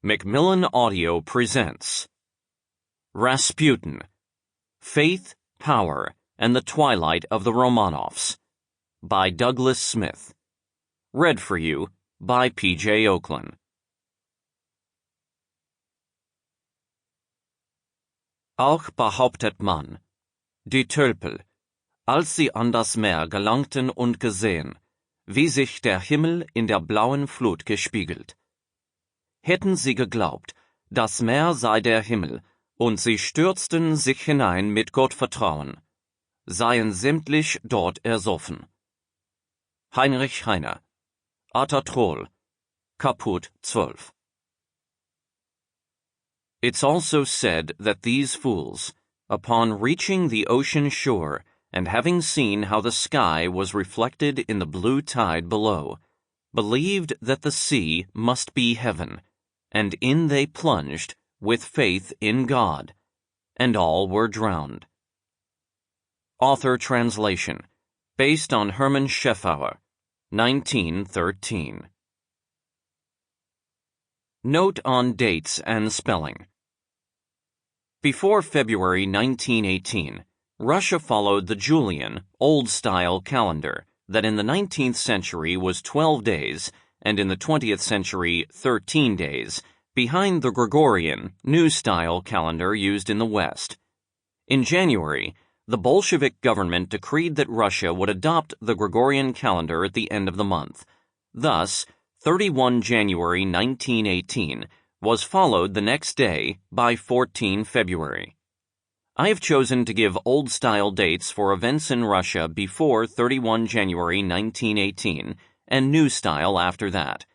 Macmillan Audio presents Rasputin, Faith, Power, and the Twilight of the Romanovs by Douglas Smith. Read for you by P.J. Ochlan. Auch behauptet man, die Tölpel, als sie an das Meer gelangten und gesehen, wie sich der Himmel in der blauen Flut gespiegelt. Hätten sie geglaubt, das Meer sei der Himmel, und sie stürzten sich hinein mit Gottvertrauen, seien sämtlich dort ersoffen. Heinrich Heine, Atatrol, Kaput 12. It's also said that these fools, upon reaching the ocean shore and having seen how the sky was reflected in the blue tide below, believed that the sea must be heaven, and in they plunged with faith in God, and all were drowned. Author translation, based on Hermann Scheffauer, 1913. Note on dates and spelling. Before February 1918, Russia followed the Julian, Old-style calendar that in the 19th century was 12 days and in the 20th century 13 days, behind the Gregorian, New-style calendar used in the West. In January, the Bolshevik government decreed that Russia would adopt the Gregorian calendar at the end of the month. Thus, 31 January 1918 was followed the next day by 14 February. I have chosen to give old-style dates for events in Russia before 31 January 1918 and new style after that.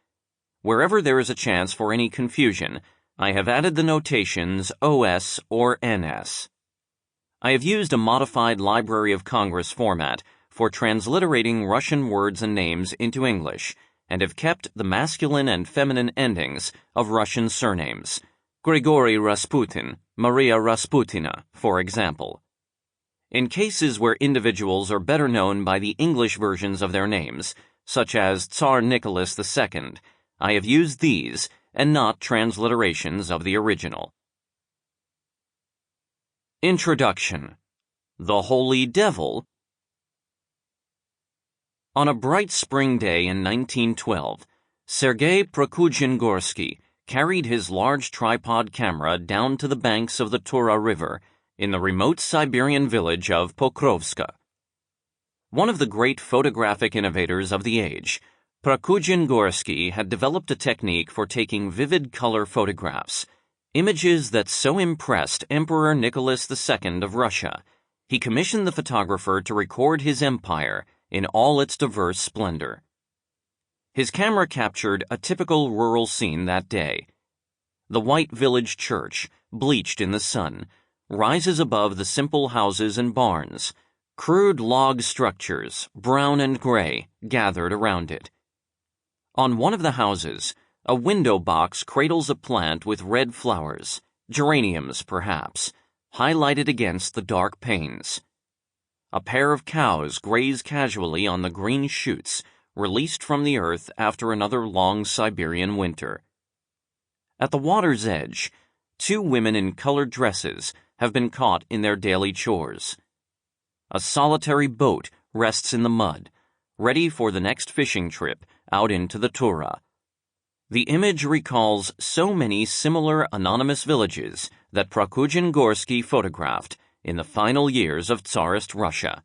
Wherever there is a chance for any confusion, I have added the notations OS or NS. I have used a modified Library of Congress format for transliterating Russian words and names into English, and have kept the masculine and feminine endings of Russian surnames, Grigory Rasputin, Maria Rasputina, for example. In cases where individuals are better known by the English versions of their names, such as Tsar Nicholas II, I have used these and not transliterations of the original. Introduction. The Holy Devil. On a bright spring day in 1912, Sergei Prokudin-Gorsky carried his large tripod camera down to the banks of the Tura River in the remote Siberian village of Pokrovska. One of the great photographic innovators of the age, Prokudin-Gorsky had developed a technique for taking vivid color photographs, images that so impressed Emperor Nicholas II of Russia, he commissioned the photographer to record his empire in all its diverse splendor. His camera captured a typical rural scene that day. The white village church, bleached in the sun, rises above the simple houses and barns. Crude log structures, brown and gray, gathered around it. On one of the houses, a window box cradles a plant with red flowers, geraniums perhaps, highlighted against the dark panes. A pair of cows graze casually on the green shoots released from the earth after another long Siberian winter. At the water's edge, two women in colored dresses have been caught in their daily chores. A solitary boat rests in the mud, ready for the next fishing trip out into the Tura. The image recalls so many similar anonymous villages that Prokudin-Gorsky photographed in the final years of Tsarist Russia.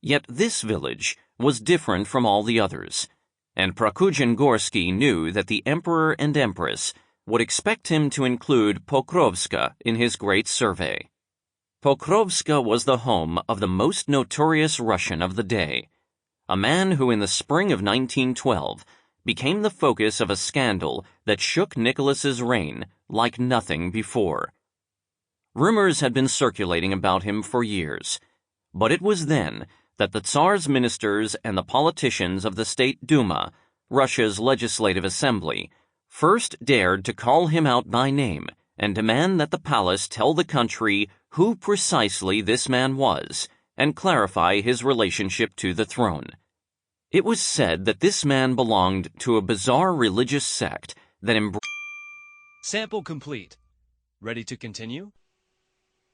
Yet this village was different from all the others, and Prokudin-Gorsky knew that the emperor and empress would expect him to include Pokrovska in his great survey. Pokrovska was the home of the most notorious Russian of the day, a man who in the spring of 1912 became the focus of a scandal that shook Nicholas's reign like nothing before. Rumors had been circulating about him for years, but it was then that the Tsar's ministers and the politicians of the State Duma, Russia's legislative assembly, first dared to call him out by name and demand that the palace tell the country who precisely this man was and clarify his relationship to the throne. It was said that this man belonged to a bizarre religious sect that embraced Sample complete. Ready to continue?